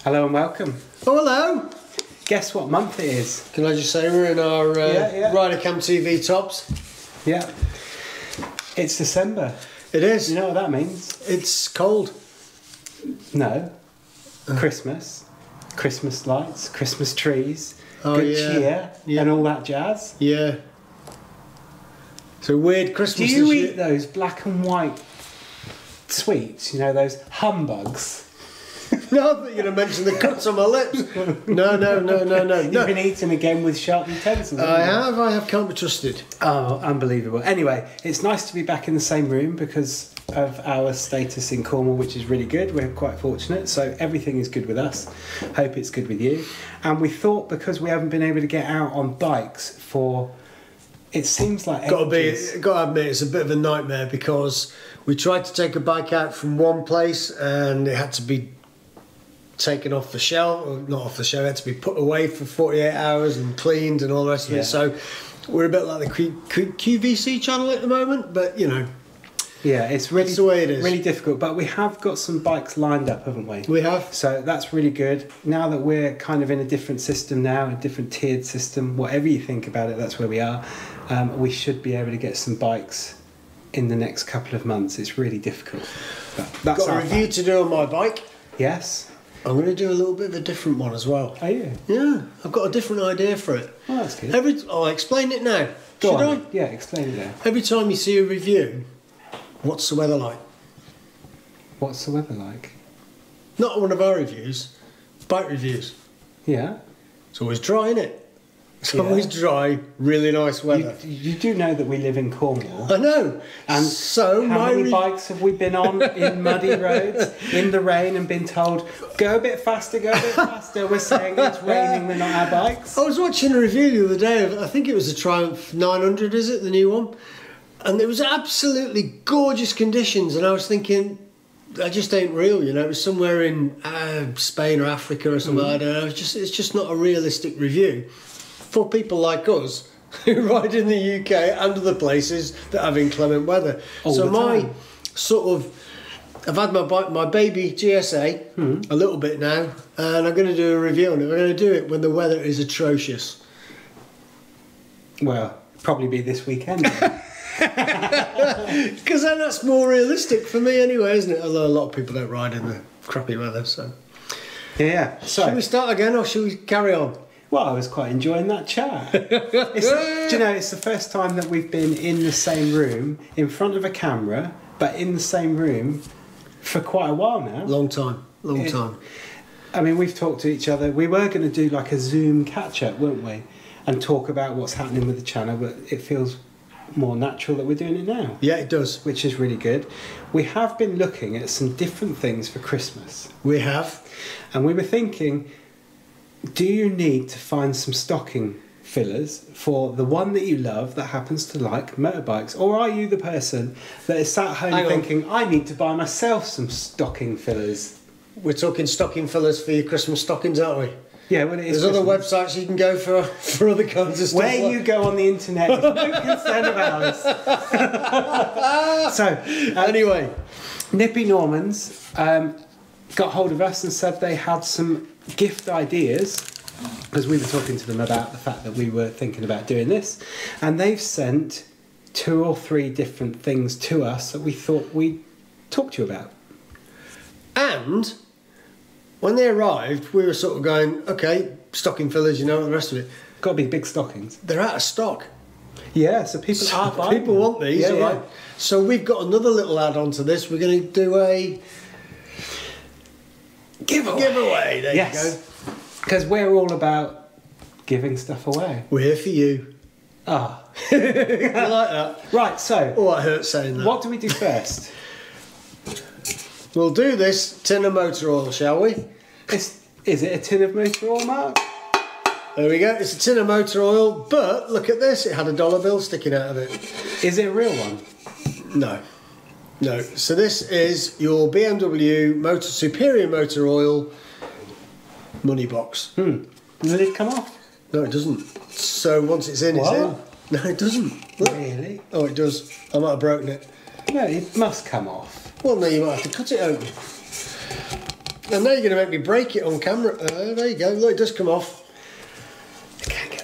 Hello and welcome. Oh, hello. Guess what month it is? Can I just say we're in our RiderCamTV tops? Yeah. It's December. It is. You know what that means? It's cold. No. Christmas. Christmas lights, Christmas trees, Oh, good yeah. cheer, and all that jazz. Yeah. So weird Do Christmas you this eat year. those black and white sweets? You know, those humbugs? No, I thought you were going to mention the cuts on my lips. No. You've been eating again with sharp utensils. I have, can't be trusted. Oh, unbelievable. Anyway, it's nice to be back in the same room because of our status in Cornwall, which is really good. We're quite fortunate, so everything is good with us. Hope it's good with you. And we thought because we haven't been able to get out on bikes for, it seems like ages. Got to admit, it's a bit of a nightmare because we tried to take a bike out from one place and it had to be taken off the shelf, or not off the shelf, it had to be put away for 48 hours and cleaned and all the rest of it. So we're a bit like the QVC channel at the moment, but you know. Yeah, it's really the way it is. Really difficult, but we have got some bikes lined up, haven't we? We have. So that's really good. Now that we're kind of in a different system now, a different tiered system, whatever you think about it, that's where we are. We should be able to get some bikes in the next couple of months. It's really difficult. But that's got a review to do on my bike. Yes. I'm going to do a little bit of a different one as well. Are you? Yeah, I've got a different idea for it. Oh, that's good. I'll explain it now. Go Should on. I? Yeah, explain it now. Every time you see a review, what's the weather like? What's the weather like? Not one of our reviews, bike reviews. Yeah. It's always dry, isn't it? It's Yeah. always dry, really nice weather. You do know that we live in Cornwall. I know. And so how many bikes have we been on in muddy roads, in the rain, and been told, go a bit faster, go a bit faster? We're saying it's raining, they're not our bikes. I was watching a review the other day of, I think it was a Triumph 900, is it, the new one? And it was absolutely gorgeous conditions, and I was thinking, that just ain't real, you know. It was somewhere in Spain or Africa or something, I don't know. It's just not a realistic review for people like us who ride in the UK and other places that have inclement weather. So my sort of, I've had my baby GSA a little bit now, and I'm going to do a review on it. I'm going to do it when the weather is atrocious. Well, probably be this weekend. Because then that's more realistic for me anyway, isn't it? Although a lot of people don't ride in the crappy weather, so. Yeah. So, should we start again or should we carry on? Well, I was quite enjoying that chat. Do you know, it's the first time that we've been in the same room, in front of a camera, but in the same room for quite a while now. Long time. I mean, we've talked to each other. We were going to do like a Zoom catch-up, weren't we? And talk about what's happening with the channel, but it feels more natural that we're doing it now. Yeah, it does. Which is really good. We have been looking at some different things for Christmas. We have. And we were thinking, do you need to find some stocking fillers for the one that you love that happens to like motorbikes? Or are you the person that is sat home thinking, I need to buy myself some stocking fillers? We're talking stocking fillers for your Christmas stockings, aren't we? Yeah, well, it is. There's other websites you can go for other kinds of stuff. Where you go on the internet is no concern of ours. So, anyway, Nippy Normans got hold of us and said they had some gift ideas, because we were talking to them about the fact that we were thinking about doing this, and they've sent 2 or 3 different things to us that we thought we'd talk to you about. And when they arrived, we were sort of going, okay, stocking fillers, you know, and the rest of it. Got to be big stockings. They're out of stock. Yeah, so people are buying. People want these, yeah, right? Yeah. So we've got another little add-on to this. We're going to do a giveaway. There you go. Because we're all about giving stuff away. We're here for you. Ah. I like that. Right, so. Oh, it hurts saying that. What do we do first? We'll do this tin of motor oil, shall we? Is it a tin of motor oil, Mark? There we go. It's a tin of motor oil, but look at this. It had a dollar bill sticking out of it. Is it a real one? No. No. So this is your BMW Superior Motor Oil money box. Does the lid come off? No, it doesn't. So once it's in, it's in. No, it doesn't. Look. Really? Oh, it does. I might have broken it. No, it must come off. Well, no, you might have to cut it open. And now you're going to make me break it on camera. There you go. Look, it does come off.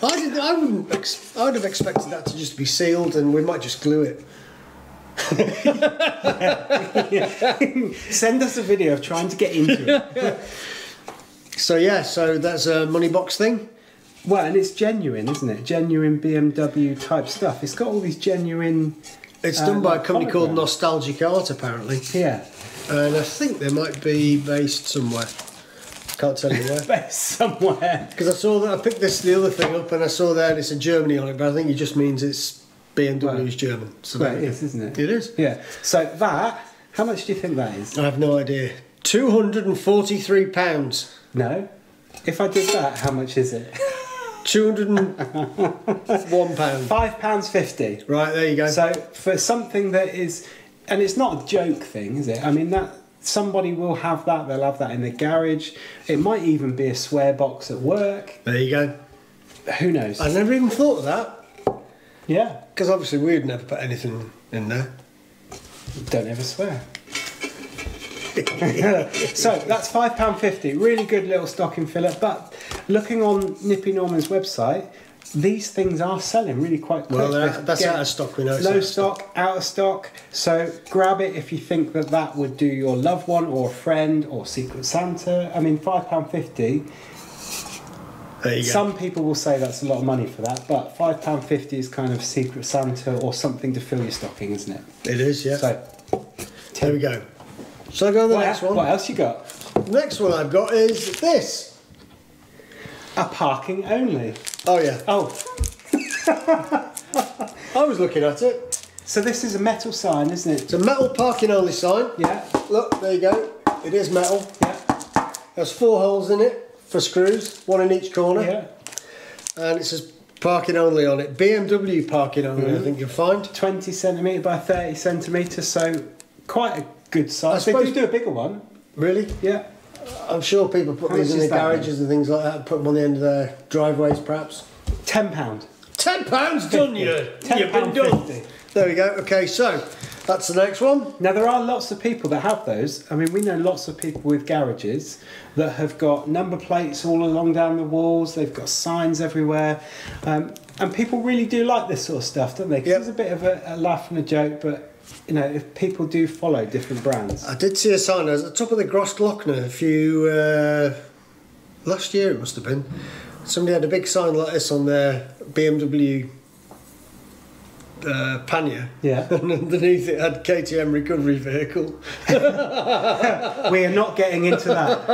I would have expected that to just be sealed, and we might just glue it. Send us a video of trying to get into it. So yeah, so that's a money box thing. Well, and it's genuine, isn't it? Genuine BMW type stuff. It's got all these genuine. It's done by a company called Nostalgic Art, apparently. Yeah. And I think they might be based somewhere. Can't tell you where. Based somewhere. Because I saw that, I picked the other thing up, and I saw there and it said Germany on it, but I think it just means it's BMW's German. So well, it is, isn't it? It is. Yeah. So that, how much do you think that is? I have no idea. £243. No. If I did that, how much is it? £201. £5.50. Right, there you go. So for something that is, and it's not a joke thing, is it? I mean, that somebody will have that. They'll have that in their garage. It might even be a swear box at work. There you go. Who knows? I never even thought of that. Yeah. Because obviously we'd never put anything in there. Don't ever swear. So that's £5.50. Really good little stocking filler. But looking on Nippy Normans' website, these things are selling really quite quick. Well, that's out of stock, we know. Low stock, out of stock. So grab it if you think that that would do your loved one or a friend or Secret Santa. I mean, £5.50. There you go. Some people will say that's a lot of money for that, but £5.50 is kind of Secret Santa or something to fill your stocking, isn't it? It is, yeah. So there we go. Shall I go to the next one? What else you got? The next one I've got is this. A parking only. Oh yeah. Oh. I was looking at it. So this is a metal sign, isn't it? It's a metal parking only sign. Yeah. Look, there you go. It is metal. Yeah. There's 4 holes in it for screws, 1 in each corner. Yeah. And it says parking only on it. BMW parking only, I think you'll find. 20 centimetre by 30 centimetres, so quite a good size. I They suppose- do a bigger one. Really? Yeah. I'm sure people put How these much in is their that garages and things like that, put them on the end of their driveways perhaps. £10. £10 done you! You've been done. £10.50. There we go. Okay, so that's the next one. Now there are lots of people that have those. I mean, we know lots of people with garages that have got number plates all along down the walls. They've got signs everywhere, and people really do like this sort of stuff, don't they? Because Yep. it's a bit of a laugh and a joke, but you know, if people do follow different brands. I did see a sign. I was at the top of the Grossglockner a few last year. It must have been. Somebody had a big sign like this on their BMW pannier. Yeah. And underneath it had KTM recovery vehicle. We are not getting into that.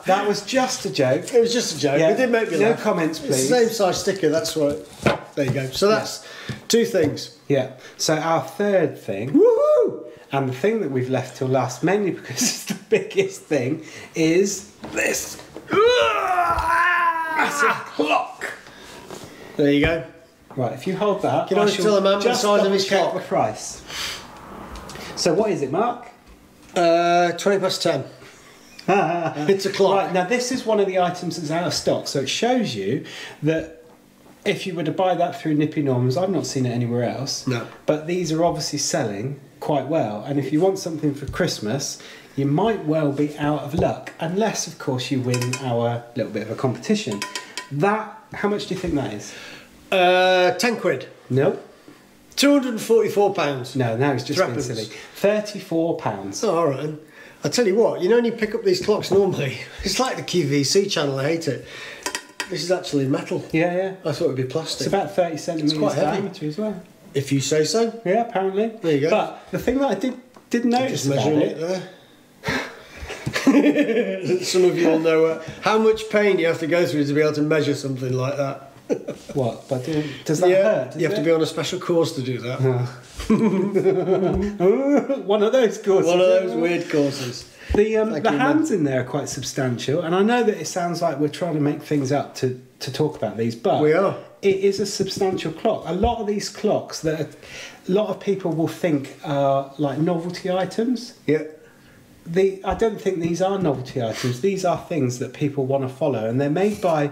That was just a joke. It was just a joke. Yeah. It did make me No laugh. comments, It's please. the same size sticker. That's right. There you go. So that's 2 things. Yeah. So our third thing, Woohoo! and the thing that we've left till last, mainly because it's the biggest thing, is this massive clock. There you go. Right, if you hold that, Can I shall tell a man the just size of his double check clock? the price. So what is it, Mark? 20 past 10. It's a clock. Right, now this is one of the items that's out of stock, so it shows you that if you were to buy that through Nippy Normans, I've not seen it anywhere else, No. but these are obviously selling quite well, and if you want something for Christmas, you might well be out of luck, unless of course you win our little bit of a competition. That, how much do you think that is? 10 quid. No. £244. No, now it's just being Threepence. silly. £34. Oh, all right. I tell you what, you know when you pick up these clocks normally, it's like the QVC channel, I hate it. This is actually metal. Yeah, yeah. I thought it would be It's plastic. about 30 centimetres quite heavy. diameter as well. If you say so. Yeah, apparently. There you go. But the thing that I did notice Just about measuring it, it there. Some of you will know how much pain you have to go through to be able to measure something like that. what? But does that hurt? Does you have it? to be on a special course to do that. One of those courses. One of those weird courses. The you, hands in there are quite substantial, and I know that it sounds like we're trying to make things up to talk about these, but We are. It is a substantial clock. A lot of these clocks that a lot of people will think are like novelty items. Yeah. I don't think these are novelty items. These are things that people want to follow, and they're made by,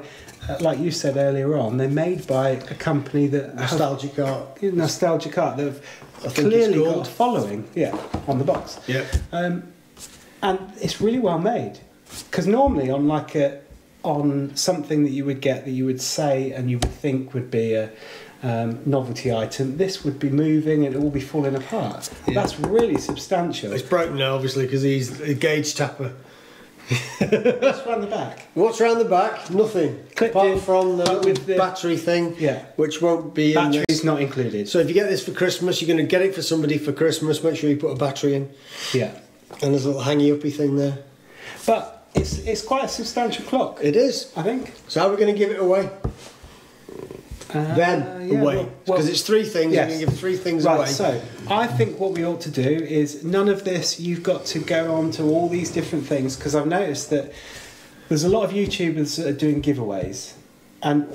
like you said earlier on, they're made by a company that Nostalgic art. Nostalgic Art that have I think clearly it's got called. a following. Yeah, on the box. Yeah. And it's really well made. Because normally on something that you would get that you would say and you would think would be a novelty item, this would be moving and it will be falling apart. Yeah. That's really substantial. It's broken now, obviously, because he's a gauge tapper. What's around the back? What's around the back? Nothing. Clipped apart in, from the with the battery thing, yeah, which won't be in battery's this. not included. So if you get this for Christmas, you're going to get it for somebody for Christmas. Make sure you put a battery in. Yeah. And there's a little hangy-uppy thing there. But it's quite a substantial clock. It is, I think. So how are we going to give it away? Away. Because it's three things. Yes. You're going to give three things right, away. So I think what we ought to do is none of this. You've got to go on to all these different things, because I've noticed that there's a lot of YouTubers that are doing giveaways, and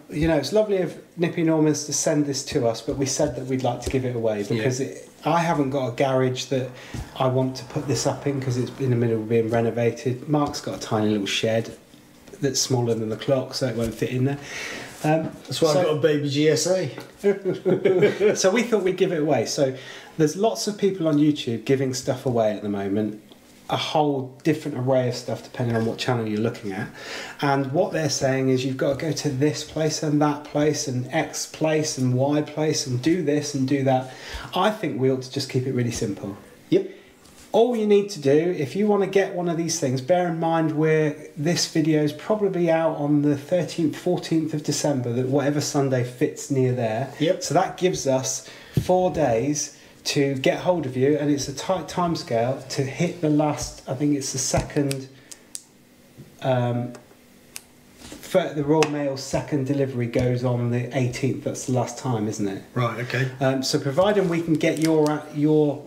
you know, it's lovely of Nippy Normans to send this to us, but we said that we'd like to give it away because I haven't got a garage that I want to put this up in because it's in the middle of being renovated. Mark's got a tiny little shed that's smaller than the clock, so it won't fit in there. That's why I've got a baby GSA. So we thought we'd give it away. So there's lots of people on YouTube giving stuff away at the moment, a whole different array of stuff depending on what channel you're looking at. And what they're saying is you've got to go to this place and that place and X place and Y place and do this and do that. I think we ought to just keep it really simple. Yep. All you need to do, if you want to get one of these things, bear in mind this video is probably out on the 13th, 14th of December, that whatever Sunday fits near there. Yep. So that gives us 4 days to get hold of you, and it's a tight time scale to hit the last, I think it's the second, for the Royal Mail second delivery goes on the 18th, that's the last time, isn't it? Right, okay. So providing we can get your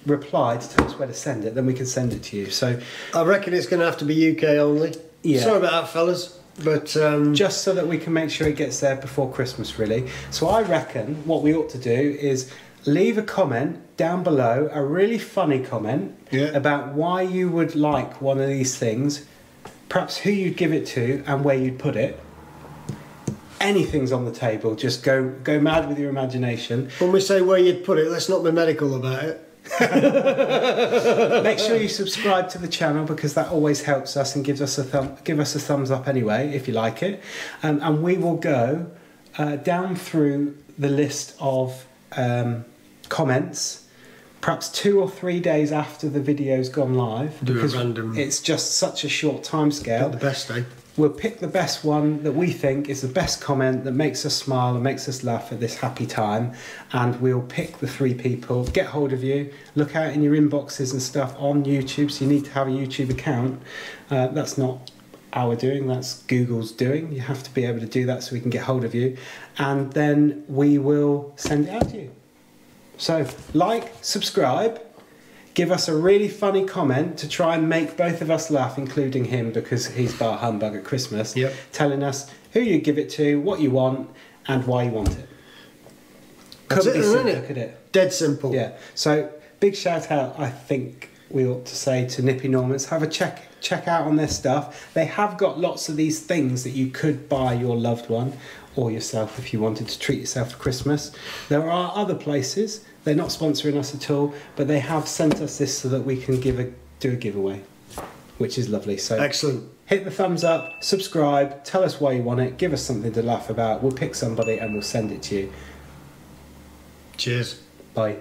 reply to tell us where to send it, then we can send it to you. So I reckon it's going to have to be UK only. Yeah. Sorry about that, fellas, but just so that we can make sure it gets there before Christmas, really. So I reckon what we ought to do is leave a comment down below, a really funny comment about why you would like one of these things, perhaps who you'd give it to and where you'd put it. Anything's on the table. Just go mad with your imagination. When we say where you'd put it, let's not be medical about it. Make sure you subscribe to the channel, because that always helps us and gives us a thumbs up anyway if you like it, and we will go down through the list of comments perhaps 2 or 3 days after the video's gone live, because it's just such a short time scale. Pick the best, eh? We'll pick the best one that we think is the best comment that makes us smile and makes us laugh at this happy time, and we'll pick the 3 people, get hold of you, look out in your inboxes and stuff on YouTube, so you need to have a YouTube account. That's not our doing, that's Google's doing. You have to be able to do that so we can get hold of you, and then we will send it out to you. So like, subscribe, give us a really funny comment to try and make both of us laugh, including him, because he's bar humbug at Christmas, telling us who you give it to, what you want, and why you want it. Couldn't be simpler, could it? Dead simple. Yeah. So big shout out, I think we ought to say, to Nippy Normans. Have a check out on their stuff. They have got lots of these things that you could buy your loved one or yourself if you wanted to treat yourself for Christmas. There are other places. They're not sponsoring us at all, but they have sent us this so that we can do a giveaway, which is lovely. So excellent. Hit the thumbs up, subscribe, tell us why you want it, give us something to laugh about. We'll pick somebody and we'll send it to you. Cheers. Bye.